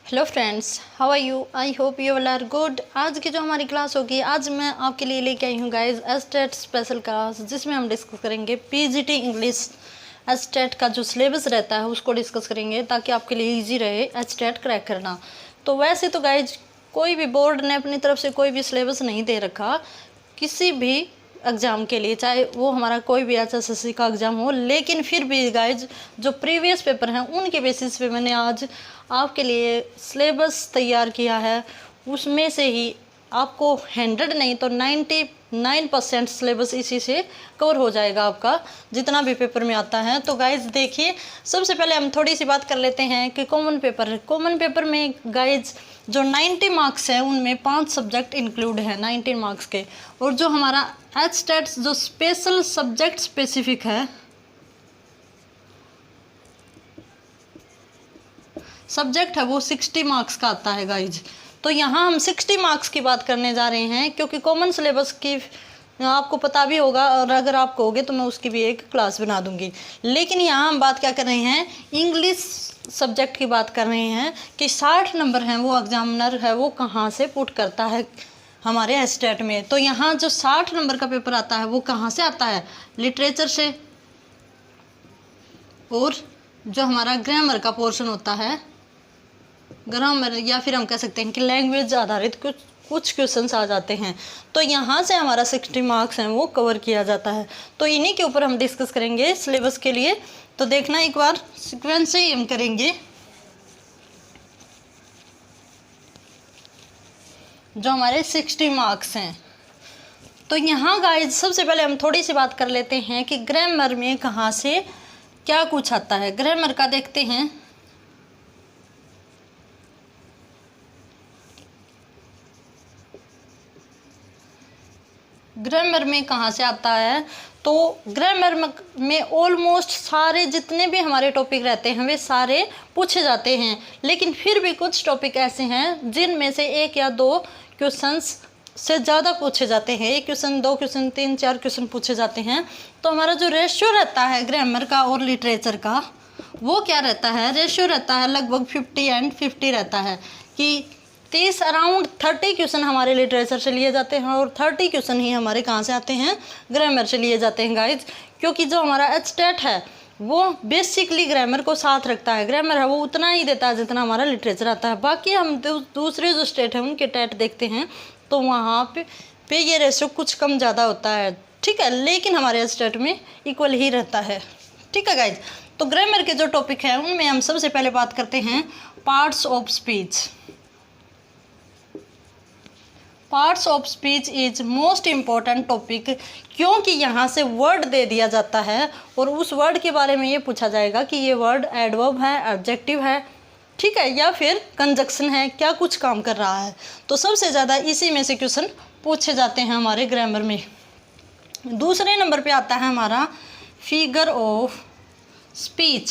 Hello friends, how are you? I hope you all are good. आज की जो हमारी क्लास होगी, आज मैं आपके लिए लेके आई हूँ गाइज एस्टेट स्पेशल क्लास, जिसमें हम डिस्कस करेंगे पीजीटी इंग्लिश एस्टेट का जो सिलेबस रहता है उसको डिस्कस करेंगे, ताकि आपके लिए इजी रहे एस्टेट क्रैक करना। तो वैसे तो गाइज कोई भी बोर्ड ने अपनी तरफ से कोई भी सिलेबस नहीं दे रखा किसी भी एग्ज़ाम के लिए, चाहे वो हमारा कोई भी एचएसएससी का एग्ज़ाम हो, लेकिन फिर भी गाइज जो प्रीवियस पेपर हैं उनके बेसिस पे मैंने आज आपके लिए सिलेबस तैयार किया है। उसमें से ही आपको 100 नहीं तो 99% सिलेबस इसी से कवर हो जाएगा आपका, जितना भी पेपर में आता है। तो गाइज देखिए, सबसे पहले हम थोड़ी सी बात कर लेते हैं कि कॉमन पेपर में गाइज जो 90 मार्क्स हैं उनमें 5 सब्जेक्ट इंक्लूड है 19 मार्क्स के, और जो हमारा एचटेट जो स्पेशल सब्जेक्ट स्पेसिफिक है सब्जेक्ट है वो 60 मार्क्स का आता है गाइज। तो यहाँ हम 60 मार्क्स की बात करने जा रहे हैं, क्योंकि कॉमन सिलेबस की आपको पता भी होगा, और अगर आप कहोगे तो मैं उसकी भी एक क्लास बना दूंगी। लेकिन यहाँ हम बात क्या कर रहे हैं, इंग्लिश सब्जेक्ट की बात कर रहे हैं कि 60 नंबर हैं वो एग्जामिनर है वो कहाँ से पुट करता है हमारे एस्टेट में। तो यहाँ जो 60 नंबर का पेपर आता है वो कहाँ से आता है, लिटरेचर से, और जो हमारा ग्रामर का पोर्शन होता है, ग्रामर या फिर हम कह सकते हैं कि लैंग्वेज आधारित कुछ क्वेश्चंस आ जाते हैं। तो यहाँ से हमारा 60 मार्क्स हैं वो कवर किया जाता है। तो इन्हीं के ऊपर हम डिस्कस करेंगे सिलेबस के लिए। तो देखना एक बार सीक्वेंस से ही हम करेंगे। जो हमारे 60 मार्क्स हैं, तो यहाँ गाइज सबसे पहले हम थोड़ी सी बात कर लेते हैं कि ग्रामर में कहाँ से क्या कुछ आता है। ग्रामर का देखते हैं। ग्रामर में कहाँ से आता है, तो ग्रामर में ऑलमोस्ट सारे जितने भी हमारे टॉपिक रहते हैं वे सारे पूछे जाते हैं, लेकिन फिर भी कुछ टॉपिक ऐसे हैं जिनमें से एक या दो क्वेश्चंस से ज़्यादा पूछे जाते हैं। एक क्वेश्चन, दो क्वेश्चन, 3-4 क्वेश्चन पूछे जाते हैं। तो हमारा जो रेशियो रहता है ग्रामर का और लिटरेचर का, वो क्या रहता है, रेशियो रहता है लगभग 50-50 रहता है, कि 30 अराउंड 30 क्वेश्चन हमारे लिटरेचर से लिए जाते हैं और 30 क्वेश्चन ही हमारे कहाँ से आते हैं, ग्रामर से लिए जाते हैं गाइज। क्योंकि जो हमारा एचटेट है वो बेसिकली ग्रामर को साथ रखता है। ग्रामर है वो उतना ही देता है जितना हमारा लिटरेचर आता है। बाकी हम दूसरे जो स्टेट हैं उनके टेट देखते हैं तो वहाँ पे ये रेशियो कुछ कम ज़्यादा होता है, ठीक है, लेकिन हमारे एचटेट में इक्वल ही रहता है, ठीक है गाइज। तो ग्रामर के जो टॉपिक हैं उनमें हम सबसे पहले बात करते हैं parts of speech. Parts of speech is most important topic, क्योंकि यहाँ से वर्ड दे दिया जाता है और उस वर्ड के बारे में ये पूछा जाएगा कि ये वर्ड एडवर्ब है, एडजेक्टिव है, ठीक है, या फिर कंजक्शन है, क्या कुछ काम कर रहा है। तो सबसे ज़्यादा इसी में से क्वेश्चन पूछे जाते हैं हमारे ग्रामर में। दूसरे नंबर पे आता है हमारा figure of speech.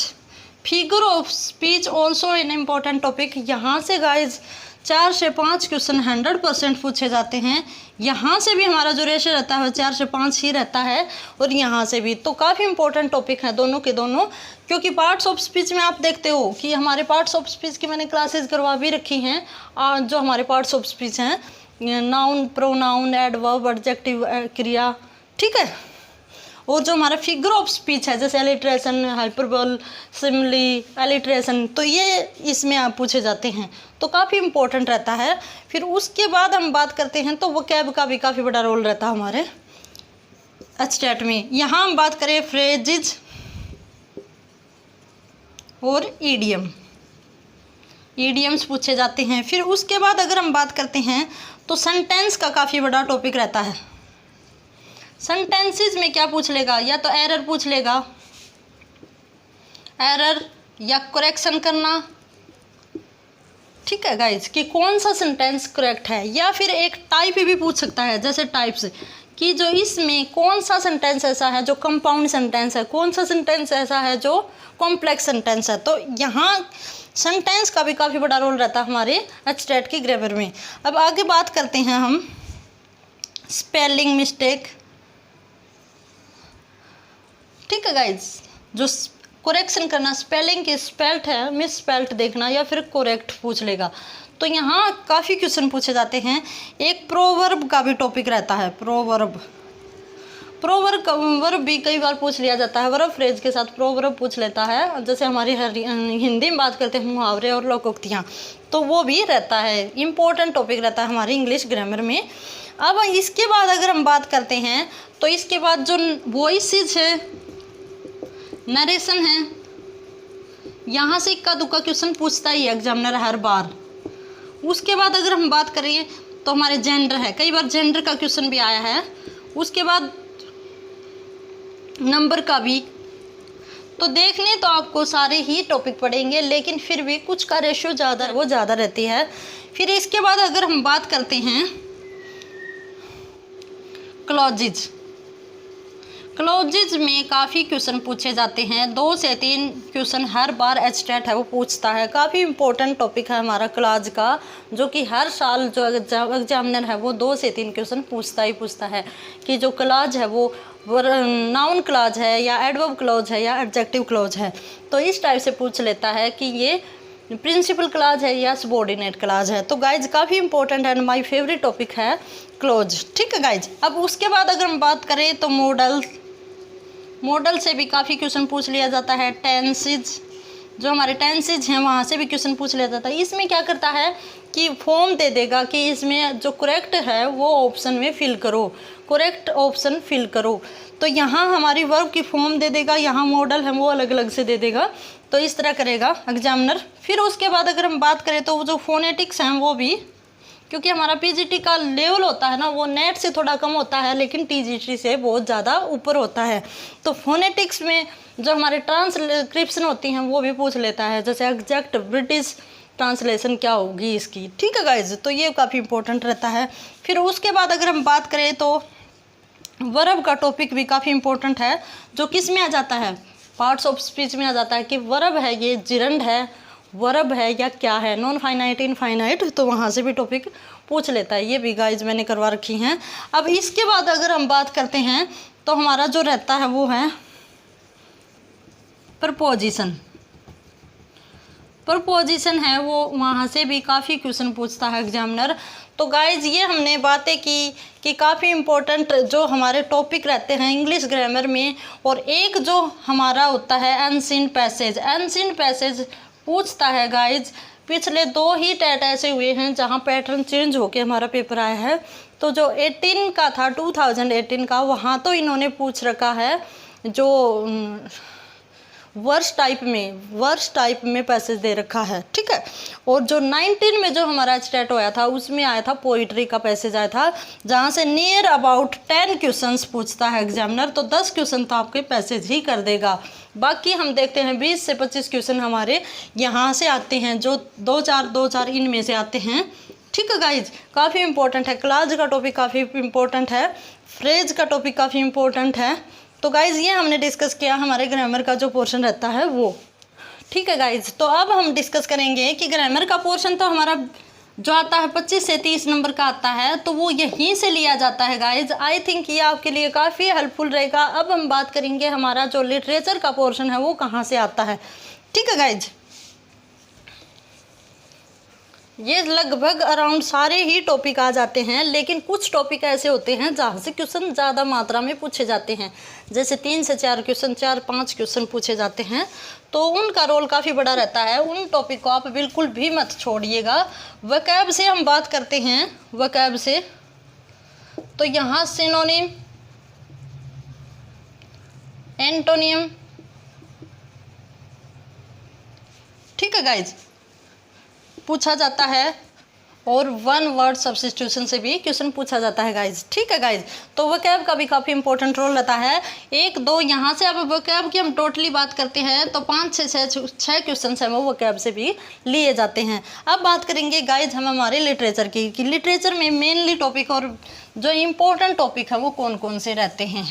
Figure of speech also an important topic. यहाँ से गाइज 4 से 5 क्वेश्चन 100% पूछे जाते हैं। यहाँ से भी हमारा जो रेशियो रहता है 4 से 5 ही रहता है, और यहाँ से भी। तो काफ़ी इंपॉर्टेंट टॉपिक है दोनों के दोनों, क्योंकि पार्ट्स ऑफ स्पीच में आप देखते हो कि हमारे पार्ट्स ऑफ स्पीच की मैंने क्लासेस करवा भी रखी हैं। और जो हमारे पार्ट्स ऑफ स्पीच हैं, नाउन, प्रोनाउन, एडवर्ब, एडजेक्टिव, क्रिया, ठीक है। और जो हमारा फिगर ऑफ स्पीच है, जैसे एलिट्रेशन, हाइपरबोल, सिमिली, एलिट्रेशन, तो ये इसमें आप पूछे जाते हैं। तो काफ़ी इंपॉर्टेंट रहता है। फिर उसके बाद हम बात करते हैं तो वोकैब का भी काफ़ी बड़ा रोल रहता है हमारे एचटेट में। यहाँ हम बात करें फ्रेजेज और ईडियम्स पूछे जाते हैं। फिर उसके बाद अगर हम बात करते हैं तो सेंटेंस का काफ़ी बड़ा टॉपिक रहता है। सेंटेंसेस में क्या पूछ लेगा, या तो एरर पूछ लेगा, एरर या करेक्शन करना, ठीक है गाइज, कि कौन सा सेंटेंस करेक्ट है, या फिर एक टाइप भी पूछ सकता है, जैसे टाइप्स, कि जो इसमें कौन सा सेंटेंस ऐसा है जो कंपाउंड सेंटेंस है, कौन सा सेंटेंस ऐसा है जो कॉम्प्लेक्स सेंटेंस है। तो यहाँ सेंटेंस का भी काफ़ी बड़ा रोल रहता है हमारे एचटेट की ग्रामर में। अब आगे बात करते हैं हम स्पेलिंग मिस्टेक, ठीक है गाइज। जो करेक्शन करना, स्पेलिंग की स्पेल्ट है मिस स्पेल्ट देखना या फिर करेक्ट पूछ लेगा। तो यहाँ काफ़ी क्वेश्चन पूछे जाते हैं। एक प्रोवर्ब का भी टॉपिक रहता है, प्रोवर्ब भी कई बार पूछ लिया जाता है। वर्ब फ्रेज के साथ प्रोवर्ब पूछ लेता है, जैसे हमारी हिंदी में बात करते हैं मुहावरे और लोकोक्तियाँ, तो वो भी रहता है, इम्पोर्टेंट टॉपिक रहता है हमारी इंग्लिश ग्रामर में। अब इसके बाद अगर हम बात करते हैं तो इसके बाद जो वॉइसेज है, नरेशन है, यहाँ से इक्का दुक्का क्वेश्चन पूछता ही एग्जामिनर हर बार। उसके बाद अगर हम बात करें तो हमारे जेंडर है, कई बार जेंडर का क्वेश्चन भी आया है। उसके बाद नंबर का भी। तो देखने तो आपको सारे ही टॉपिक पढ़ेंगे, लेकिन फिर भी कुछ का रेशियो ज़्यादा वो ज़्यादा रहती है। फिर इसके बाद अगर हम बात करते हैं क्लॉजेज में काफ़ी क्वेश्चन पूछे जाते हैं, 2 से 3 क्वेश्चन हर बार एचटेट है वो पूछता है। काफ़ी इंपॉर्टेंट टॉपिक है हमारा क्लॉज का, जो कि हर साल जो एग्जामिनर है वो 2 से 3 क्वेश्चन पूछता है कि जो क्लॉज है वो नाउन क्लॉज है या एडवर्ब क्लॉज है या एडजेक्टिव क्लॉज है। तो इस टाइप से पूछ लेता है कि ये प्रिंसिपल क्लॉज है या सबऑर्डिनेट क्लॉज है। तो गाइज काफ़ी इंपॉर्टेंट है, माय फेवरेट टॉपिक है क्लॉज। ठीक है गाइज। अब उसके बाद अगर हम बात करें तो मॉडल से भी काफ़ी क्वेश्चन पूछ लिया जाता है। टेंसेज, जो हमारे टेंसेज हैं वहाँ से भी क्वेश्चन पूछ लिया जाता है। इसमें क्या करता है कि फॉर्म दे देगा कि इसमें जो करेक्ट है वो ऑप्शन में फिल करो, करेक्ट ऑप्शन फिल करो। तो यहाँ हमारी वर्ब की फॉर्म दे देगा, यहाँ मॉडल है वो अलग अलग से दे देगा। तो इस तरह करेगा एग्जामिनर। फिर उसके बाद अगर हम बात करें तो जो फोनेटिक्स हैं वो भी, क्योंकि हमारा पीजीटी का लेवल होता है ना वो नेट से थोड़ा कम होता है, लेकिन टीजीटी से बहुत ज़्यादा ऊपर होता है। तो फोनेटिक्स में जो हमारे ट्रांसक्रिप्शन होती हैं वो भी पूछ लेता है, जैसे एग्जैक्ट ब्रिटिश ट्रांसलेशन क्या होगी इसकी। ठीक है गाइज, तो ये काफ़ी इंपॉर्टेंट रहता है। फिर उसके बाद अगर हम बात करें तो वर्ब का टॉपिक भी काफ़ी इंपॉर्टेंट है, जो किस में आ जाता है, पार्ट्स ऑफ स्पीच में आ जाता है कि वर्ब है ये जिरंड है, वर्ब है या क्या है, नॉन फाइनाइट इनफाइनाइट, तो वहाँ से भी टॉपिक पूछ लेता है। ये भी गाइज मैंने करवा रखी हैं। अब इसके बाद अगर हम बात करते हैं तो हमारा जो रहता है वो है प्रपोजिशन है, वो वहाँ से भी काफ़ी क्वेश्चन पूछता है एग्जामिनर। तो गाइज ये हमने बातें की कि काफ़ी इम्पोर्टेंट जो हमारे टॉपिक रहते हैं इंग्लिश ग्रामर में। और एक जो हमारा होता है एनसीन पैसेज पूछता है गाइज। पिछले 2 ही टेट ऐसे हुए हैं जहाँ पैटर्न चेंज होके हमारा पेपर आया है। तो जो 18 का था 2018 का, वहाँ तो इन्होंने पूछ रखा है जो वर्स टाइप में पैसेज दे रखा है। ठीक है। और जो 19 में जो हमारा स्टेट होया था उसमें आया था पोइट्री का पैसेज आया था, जहाँ से नियर अबाउट 10 क्वेश्चंस पूछता है एग्जामिनर। तो 10 क्वेश्चन तो आपके पैसेज ही कर देगा। बाकी हम देखते हैं 20 से 25 क्वेश्चन हमारे यहाँ से आते हैं, जो 2-4 इनमें से आते हैं। ठीक है गाइज, काफ़ी इंपॉर्टेंट है। क्लॉज का टॉपिक काफ़ी इंपॉर्टेंट है, फ्रेज का टॉपिक काफ़ी इंपॉर्टेंट है। तो गाइज़ ये हमने डिस्कस किया हमारे ग्रामर का जो पोर्शन रहता है वो। ठीक है गाइज़, तो अब हम डिस्कस करेंगे कि ग्रामर का पोर्शन तो हमारा जो आता है 25 से 30 नंबर का आता है, तो वो यहीं से लिया जाता है गाइज़। आई थिंक ये आपके लिए काफ़ी हेल्पफुल रहेगा। अब हम बात करेंगे हमारा जो लिटरेचर का पोर्शन है वो कहाँ से आता है। ठीक है गाइज़, ये लगभग अराउंड सारे ही टॉपिक आ जाते हैं, लेकिन कुछ टॉपिक ऐसे होते हैं जहाँ से क्वेश्चन ज़्यादा मात्रा में पूछे जाते हैं, जैसे 3 से 4 क्वेश्चन, 4-5 क्वेश्चन पूछे जाते हैं। तो उनका रोल काफ़ी बड़ा रहता है। उन टॉपिक को आप बिल्कुल भी मत छोड़िएगा। वोकैब से हम बात करते हैं, वोकैब से तो यहाँ सिनोनिम, एंटोनियम, ठीक है गाइज, पूछा जाता है। और 1 वर्ड सब्स्टिट्यूशन से भी क्वेश्चन पूछा जाता है गाइज। ठीक है गाइज, तो वोकैब का भी काफ़ी इंपॉर्टेंट रोल रहता है। 1-2 यहाँ से अब वोकैब की हम टोटली बात करते हैं तो 5 से 6 क्वेश्चन हैं वो वोकैब से भी लिए जाते हैं। अब बात करेंगे गाइज हम हमारे लिटरेचर की कि लिटरेचर में मेनली टॉपिक और जो इम्पोर्टेंट टॉपिक है वो कौन कौन से रहते हैं।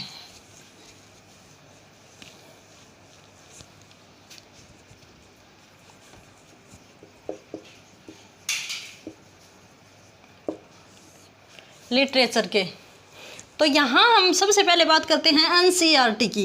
लिटरेचर के, तो यहाँ हम सबसे पहले बात करते हैं एनसीईआरटी की।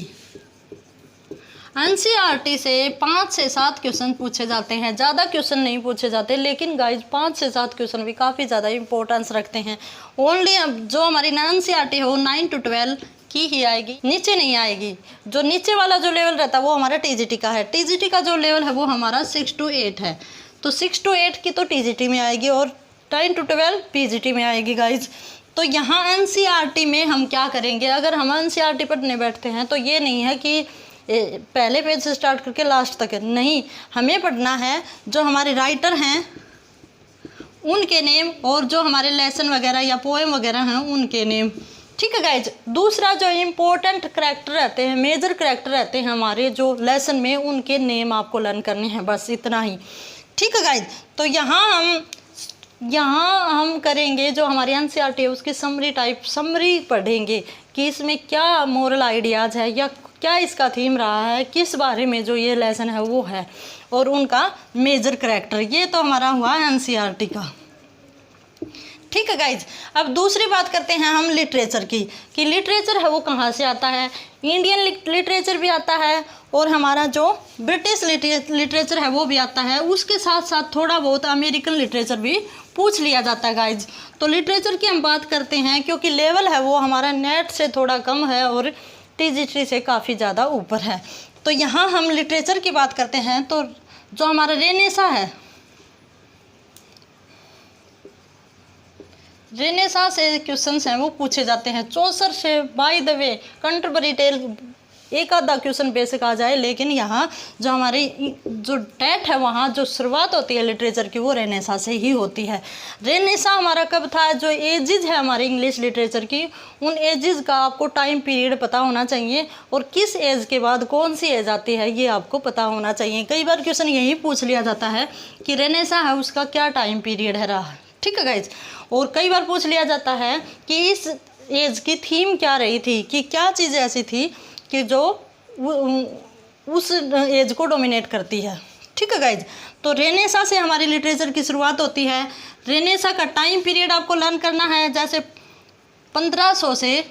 एनसीईआरटी से 5 से 7 क्वेश्चन पूछे जाते हैं, ज़्यादा क्वेश्चन नहीं पूछे जाते, लेकिन गाइज 5 से 7 क्वेश्चन भी काफ़ी ज़्यादा इंपॉर्टेंस रखते हैं। ओनली जो हमारी एनसीईआरटी है वो 9 to 12 की ही आएगी, नीचे नहीं आएगी। जो नीचे वाला जो लेवल रहता है वो हमारा टीजीटी का है। टीजीटी का जो लेवल है वो हमारा 6 to 8 है, तो 6 to 8 की तो टीजीटी में आएगी और 9 to 12 पीजीटी में आएगी गाइज। तो यहाँ एनसीईआरटी में हम क्या करेंगे, अगर हम एनसीईआरटी पढ़ने बैठते हैं तो ये नहीं है कि पहले पेज से स्टार्ट करके लास्ट तक है, नहीं, हमें पढ़ना है जो हमारे राइटर हैं उनके नेम और जो हमारे लेसन वगैरह या पोएम वगैरह हैं उनके नेम। ठीक है गाइज। दूसरा जो इम्पोर्टेंट करैक्टर रहते हैं, मेजर करैक्टर रहते हैं हमारे जो लेसन में, उनके नेम आपको लर्न करने हैं, बस इतना ही। ठीक है गाइज। तो यहाँ हम करेंगे जो हमारी एनसीईआरटी है उसकी समरी पढ़ेंगे कि इसमें क्या मोरल आइडियाज़ है या क्या इसका थीम रहा है, किस बारे में जो ये लेसन है वो है, और उनका मेजर करैक्टर। ये तो हमारा हुआ एनसीईआरटी का। ठीक है गाइज। अब दूसरी बात करते हैं हम लिटरेचर की, कि लिटरेचर है वो कहाँ से आता है। इंडियन लिटरेचर भी आता है और हमारा जो ब्रिटिश लिटरेचर है वो भी आता है, उसके साथ साथ थोड़ा बहुत अमेरिकन लिटरेचर भी पूछ लिया जाता है गाइज। तो लिटरेचर की हम बात करते हैं क्योंकि लेवल है वो हमारा नेट से थोड़ा कम है और टीजीटी से काफ़ी ज़्यादा ऊपर है। तो यहाँ हम लिटरेचर की बात करते हैं तो जो हमारा रेनेसा से क्वेश्चंस हैं वो पूछे जाते हैं। चौसर से बाय द वे कंट्रबरी टेल एक आधा क्वेश्चन बेसिक आ जाए, लेकिन यहाँ जो हमारी जो डेट है वहाँ जो शुरुआत होती है लिटरेचर की वो रेनेसा से ही होती है। रेनेसा हमारा कब था, जो एजिज है हमारे इंग्लिश लिटरेचर की, उन एजिज का आपको टाइम पीरियड पता होना चाहिए और किस एज के बाद कौन सी एज आती है ये आपको पता होना चाहिए। कई बार क्वेश्चन यही पूछ लिया जाता है कि रेनेसा है उसका क्या टाइम पीरियड है रहा। ठीक है गाइज। और कई बार पूछ लिया जाता है कि इस एज की थीम क्या रही थी, कि क्या चीज़ ऐसी थी कि जो उस एज को डोमिनेट करती है। ठीक है गाइज। तो रेनेसा से हमारी लिटरेचर की शुरुआत होती है। रेनेसा का टाइम पीरियड आपको लर्न करना है, जैसे 1500 से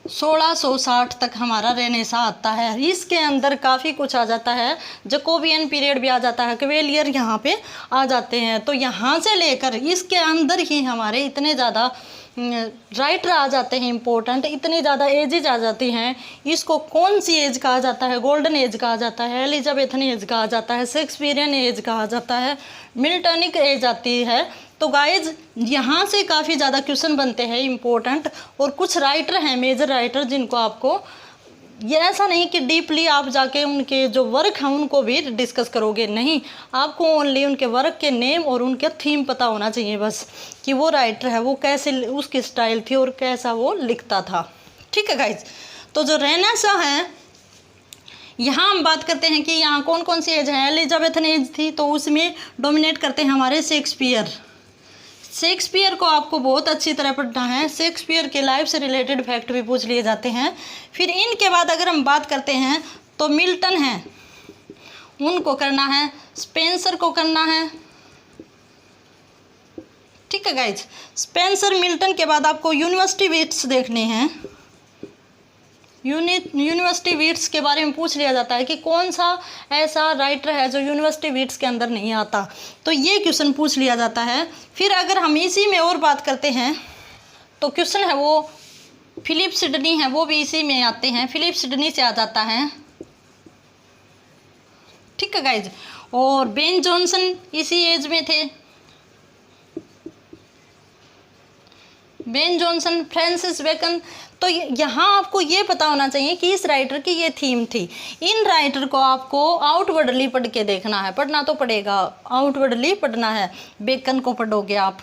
1660 तक हमारा रेनेसा आता है। इसके अंदर काफ़ी कुछ आ जाता है, जकोबियन पीरियड भी आ जाता है, क्वेलियर यहाँ पे आ जाते हैं। तो यहाँ से लेकर इसके अंदर ही हमारे इतने ज़्यादा राइटर आ जाते हैं इम्पोर्टेंट, इतनी ज़्यादा एजेज आ जाती हैं। इसको कौन सी एज कहा जाता है, गोल्डन एज कहा जाता है, एलिजाबेथन एज कहा जाता है, शेक्सपियरियन एज कहा जाता है, मिल्टनिक एज आती है। तो गाइज यहाँ से काफ़ी ज़्यादा क्वेश्चन बनते हैं इम्पोर्टेंट, और कुछ राइटर हैं मेजर राइटर जिनको आपको, ये ऐसा नहीं कि डीपली आप जाके उनके जो वर्क हैं उनको भी डिस्कस करोगे, नहीं, आपको ओनली उनके वर्क के नेम और उनके थीम पता होना चाहिए बस, कि वो राइटर है वो कैसे, उसकी स्टाइल थी और कैसा वो लिखता था। ठीक है गाइज। तो जो रेनेसा है यहाँ हम बात करते हैं कि यहाँ कौन कौन सी एज है। एलिजाबेथन एज थी तो उसमें डोमिनेट करते हैं हमारे शेक्सपियर को आपको बहुत अच्छी तरह पढ़ना है। शेक्सपियर के लाइफ से रिलेटेड फैक्ट भी पूछ लिए जाते हैं। फिर इनके बाद अगर हम बात करते हैं तो मिल्टन है, उनको करना है, स्पेंसर को करना है। ठीक है गाइज। स्पेंसर मिल्टन के बाद आपको यूनिवर्सिटी वीट्स देखने हैं। यूनिवर्सिटी वीट्स के बारे में पूछ लिया जाता है कि कौन सा ऐसा राइटर है जो यूनिवर्सिटी वीट्स के अंदर नहीं आता, तो ये क्वेश्चन पूछ लिया जाता है। फिर अगर हम इसी में और बात करते हैं तो क्वेश्चन है वो फिलिप सिडनी है, वो भी इसी में आते हैं, फिलिप सिडनी से आ जाता है। ठीक है गाइज। और बेन जॉनसन इसी एज में थे, बेन जॉनसन, फ्रांसिस बेकन। तो यहाँ आपको ये पता होना चाहिए कि इस राइटर की ये थीम थी। इन राइटर को आपको आउटवर्डली पढ़ के देखना है, पढ़ना तो पड़ेगा, आउटवर्डली पढ़ना है। बेकन को पढ़ोगे आप।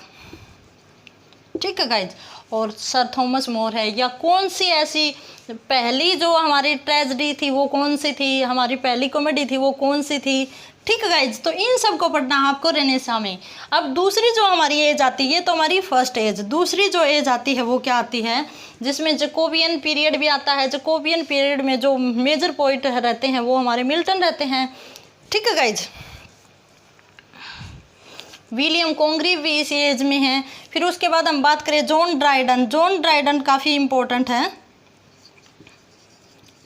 ठीक है गाइज। और सर थॉमस मोर है, या कौन सी ऐसी पहली जो हमारी ट्रेजेडी थी वो कौन सी थी, हमारी पहली कॉमेडी थी वो कौन सी थी। ठीक है गाइज। तो इन सब को पढ़ना है आपको रेनेसा में। अब दूसरी जो हमारी एज आती है तो हमारी फर्स्ट एज, दूसरी जो एज आती है वो क्या आती है, जिसमें जकोबियन पीरियड भी आता है। जकोबियन पीरियड में जो मेजर पॉइंट रहते हैं वो हमारे मिल्टन रहते हैं। ठीक है गाइज। विलियम कॉन्ग्रीव भी इस एज में हैं। फिर उसके बाद हम बात करें जॉन ड्राइडन। जॉन ड्राइडन काफ़ी इम्पोर्टेंट है।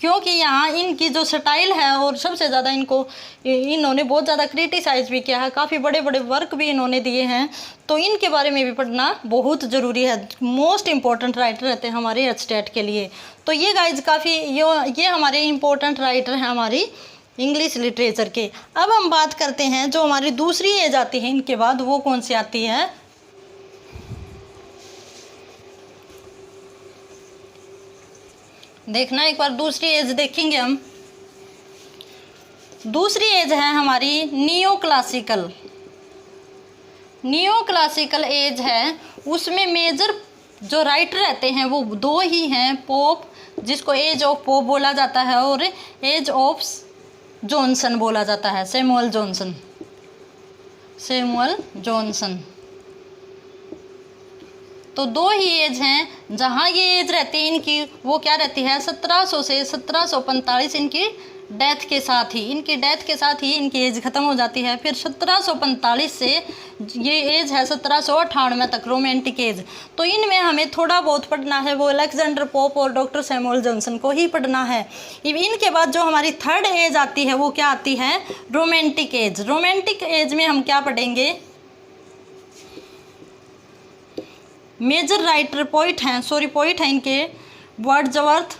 क्योंकि यहाँ इनकी जो स्टाइल है और सबसे ज़्यादा इन्होंने बहुत ज़्यादा क्रिटिसाइज भी किया है, काफ़ी बड़े बड़े वर्क भी इन्होंने दिए हैं, तो इनके बारे में भी पढ़ना बहुत ज़रूरी है। मोस्ट इम्पोर्टेंट राइटर रहते हैं हमारे एचटेट के लिए। तो ये गाइज काफ़ी ये हमारे इम्पोर्टेंट राइटर हैं हमारी इंग्लिश लिटरेचर के। अब हम बात करते हैं जो हमारी दूसरी एज आती है इनके बाद, वो कौन सी आती है। देखना एक बार दूसरी एज देखेंगे हम। दूसरी एज है हमारी neo classical. Neo classical as है, उसमें मेजर जो राइटर रहते हैं वो दो ही हैं, पोप जिसको एज ऑफ पोप बोला जाता है और एज ऑफ जॉनसन बोला जाता है, सैमुअल जॉनसन। तो दो ही एज हैं जहाँ ये एज रहती है इनकी, वो क्या रहती है 1700 से 1745 इनकी डेथ के साथ ही इनकी एज ख़त्म हो जाती है। फिर 1745 से ये एज है 1798 तक रोमांटिक एज। तो इनमें हमें थोड़ा बहुत पढ़ना है, वो अलेक्जेंडर पोप और डॉक्टर सैमुअल जॉनसन को ही पढ़ना है। इनके बाद जो हमारी थर्ड एज आती है वो क्या आती है, रोमांटिक एज। रोमांटिक एज में हम क्या पढ़ेंगे, मेजर राइटर पोइट हैं इनके वर्ड्सवर्थ,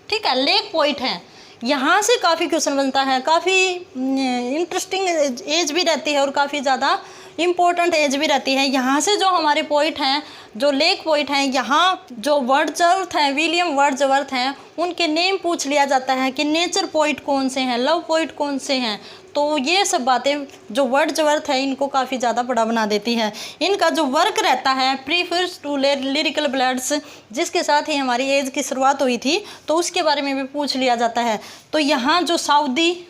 ठीक है, लेक पोइट हैं। यहाँ से काफ़ी क्वेश्चन बनता है, काफ़ी इंटरेस्टिंग एज भी रहती है और काफ़ी ज़्यादा इम्पोर्टेंट एज भी रहती है। यहाँ से जो हमारे पोइट हैं, जो लेक पोइट हैं, यहाँ जो वर्ड्सवर्थ हैं, विलियम वर्ड्सवर्थ हैं, उनके नेम पूछ लिया जाता है कि नेचर पोइट कौन से हैं, लव पोइट कौन से हैं। तो ये सब बातें जो वर्ड्सवर्थ है इनको काफ़ी ज़्यादा बड़ा बना देती है। इनका जो वर्क रहता है प्रीफर्स टू लिरिकल ब्लड्स, जिसके साथ ही हमारी एज की शुरुआत हुई थी, तो उसके बारे में भी पूछ लिया जाता है। तो यहाँ जो Southey,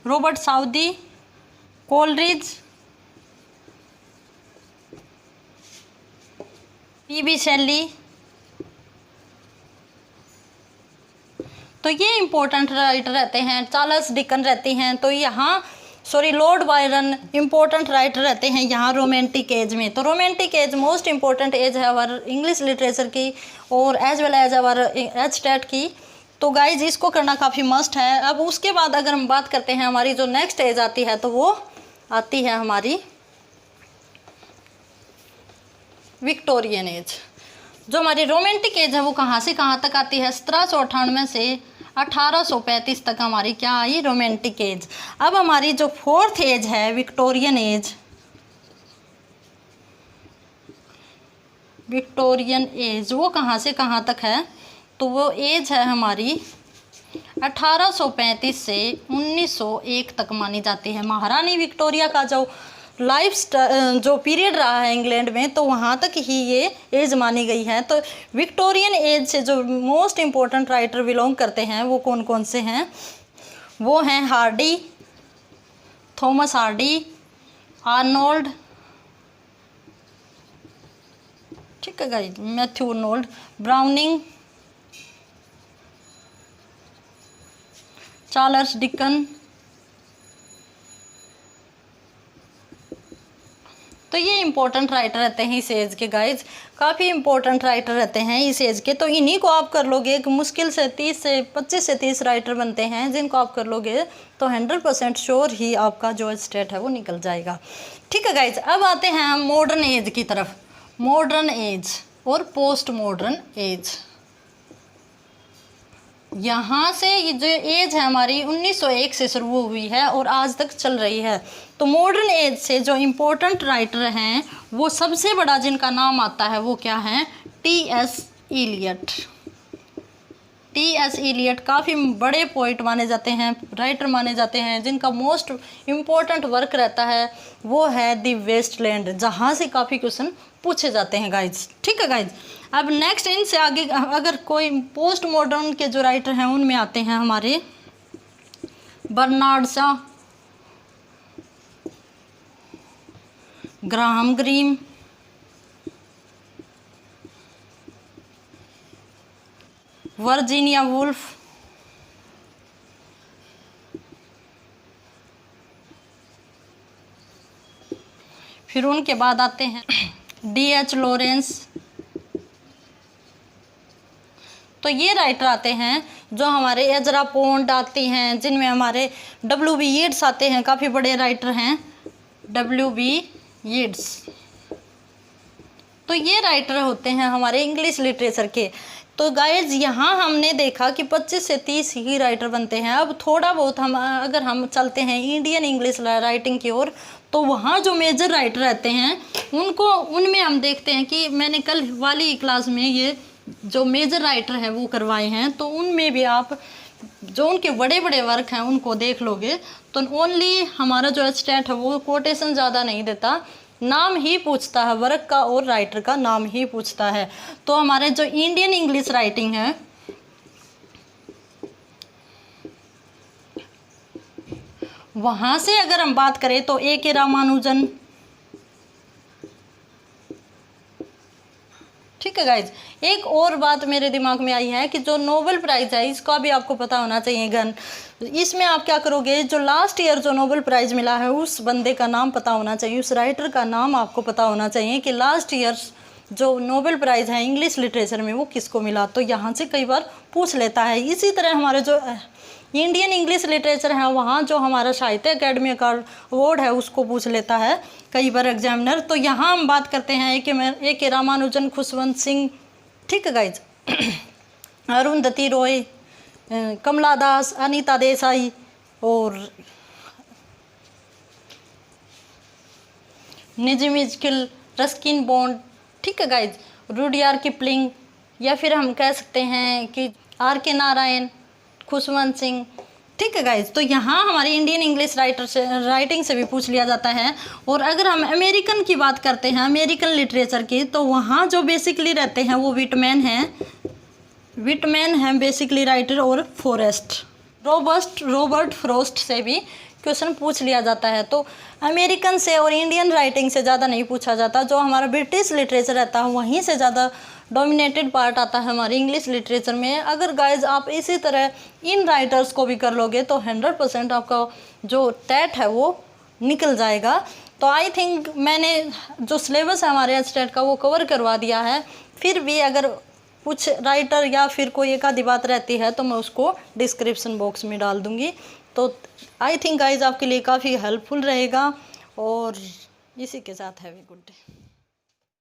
Robert Southey, Coleridge, PB Shelley, तो ये इम्पोर्टेंट राइटर रहते हैं। चार्ल्स डिकन रहते हैं। तो यहाँ लॉर्ड बायरन इम्पोर्टेंट राइटर रहते हैं यहाँ रोमांटिक एज में। तो romantic age most important age है हमारे इंग्लिश लिटरेचर की और एज वेल एज हमारे एचटेट की। तो गाइज इसको करना काफ़ी मस्ट है। अब उसके बाद अगर हम बात करते हैं हमारी जो नेक्स्ट एज आती है, तो वो आती है हमारी विक्टोरियन एज। जो हमारी रोमांटिक एज है वो कहाँ से कहाँ तक आती है, 1798 से 1835 तक हमारी क्या आई, रोमांटिक एज। अब हमारी जो फोर्थ एज है विक्टोरियन एज, वो कहाँ से कहाँ तक है, तो वो एज है हमारी 1835 से 1901 तक मानी जाती है। महारानी विक्टोरिया का जो जो पीरियड रहा है इंग्लैंड में, तो वहाँ तक ही ये एज मानी गई है। तो विक्टोरियन एज से जो मोस्ट इम्पोर्टेंट राइटर बिलोंग करते हैं वो कौन कौन से हैं, वो हैं हार्डी, थॉमस हार्डी, आर्नोल्ड, ठीक है guys, Matthew Arnold, browning, Charles Dickens. तो ये इंपॉर्टेंट राइटर रहते हैं इस एज के गाइज, काफ़ी इंपॉर्टेंट राइटर रहते हैं इस एज के। तो इन्हीं को आप कर लोगे, एक मुश्किल से 25 से 30 राइटर बनते हैं जिनको आप कर लोगे तो 100% श्योर ही आपका जो स्टेट है वो निकल जाएगा। ठीक है गाइज, अब आते हैं हम मॉडर्न एज की तरफ। मॉडर्न एज और पोस्ट मॉडर्न एज, यहाँ से ये जो एज है हमारी 1901 से शुरू हुई है और आज तक चल रही है। तो मॉडर्न एज से जो इम्पोर्टेंट राइटर हैं वो सबसे बड़ा जिनका नाम आता है वो क्या है, टी.एस. इलियट। टी.एस. इलियट काफ़ी बड़े पोइट माने जाते हैं, राइटर माने जाते हैं, जिनका मोस्ट इम्पोर्टेंट वर्क रहता है वो है द वेस्टलैंड, जहाँ से काफ़ी क्वेश्चन पूछे जाते हैं गाइज। ठीक है गाइज, अब नेक्स्ट इनसे आगे अगर कोई पोस्ट मॉडर्न के जो राइटर हैं उनमें आते हैं हमारे Bernard Shaw, Graham Greene, Virginia Woolf, फिर उनके बाद आते हैं डी.एच. लॉरेंस, तो ये राइटर आते हैं जो हमारे एजरा पोंड आती हैं, जिनमें हमारे W.B. यीट्स आते हैं, काफ़ी बड़े राइटर हैं W.B. यीट्स। तो ये राइटर होते हैं हमारे इंग्लिश लिटरेचर के। तो गाइज यहाँ हमने देखा कि 25 से 30 ही राइटर बनते हैं। अब थोड़ा बहुत अगर हम चलते हैं इंडियन इंग्लिश राइटिंग की ओर, तो वहाँ जो मेजर राइटर रहते हैं उनमें हम देखते हैं कि मैंने कल वाली क्लास में ये जो मेजर राइटर हैं वो करवाए हैं, तो उनमें भी आप जो उनके बड़े बड़े वर्क हैं उनको देख लोगे तो ओनली हमारा जो स्टेट है वो कोटेशन ज़्यादा नहीं देता, नाम ही पूछता है, वर्क का और राइटर का नाम ही पूछता है। तो हमारे जो इंडियन इंग्लिश राइटिंग है वहाँ से अगर हम बात करें तो A.K. रामानुजन, ठीक है गाइज। एक और बात मेरे दिमाग में आई है कि जो नोबेल प्राइज़ है इसका भी आपको पता होना चाहिए गन। इसमें आप क्या करोगे, जो लास्ट ईयर जो नोबेल प्राइज़ मिला है उस बंदे का नाम पता होना चाहिए, उस राइटर का नाम आपको पता होना चाहिए कि लास्ट ईयर जो नोबेल प्राइज़ है इंग्लिश लिटरेचर में वो किसको मिला। तो यहाँ से कई बार पूछ लेता है। इसी तरह हमारे जो इंडियन इंग्लिश लिटरेचर है वहाँ जो हमारा साहित्य अकेडमी का अवार्ड है उसको पूछ लेता है कई बार एग्जामिनर। तो यहाँ हम बात करते हैं A.K. रामानुजन, खुशवंत सिंह, ठीक है गाइज, अरुंधति रॉय, कमला दास, अनीता देसाई और नजीम इस्किल, रस्किन बॉन्ड, ठीक है गाइज, रुडयार्ड किपलिंग, या फिर हम कह सकते हैं कि R.K. नारायण, खुशवंत सिंह, ठीक है गाइज। तो यहाँ हमारे इंडियन इंग्लिश राइटिंग से भी पूछ लिया जाता है। और अगर हम अमेरिकन की बात करते हैं, अमेरिकन लिटरेचर की, तो वहाँ जो बेसिकली रहते हैं वो विटमैन हैं बेसिकली राइटर, और रॉबर्ट फ्रॉस्ट से भी क्वेश्चन पूछ लिया जाता है। तो अमेरिकन से और इंडियन राइटिंग से ज़्यादा नहीं पूछा जाता। जो हमारा ब्रिटिश लिटरेचर रहता है वहीं से ज़्यादा डोमिनेटेड पार्ट आता है हमारे इंग्लिश लिटरेचर में। अगर गाइज आप इसी तरह इन राइटर्स को भी कर लोगे तो 100% आपका जो टेट है वो निकल जाएगा। तो आई थिंक मैंने जो सिलेबस है हमारे स्टेट का वो कवर करवा दिया है। फिर भी अगर कुछ राइटर या फिर कोई एक आधी बात रहती है तो मैं उसको डिस्क्रिप्शन बॉक्स में डाल दूँगी। तो आई थिंक गाइज आपके लिए काफ़ी हेल्पफुल रहेगा। और इसी के साथ हैव ए गुड डे।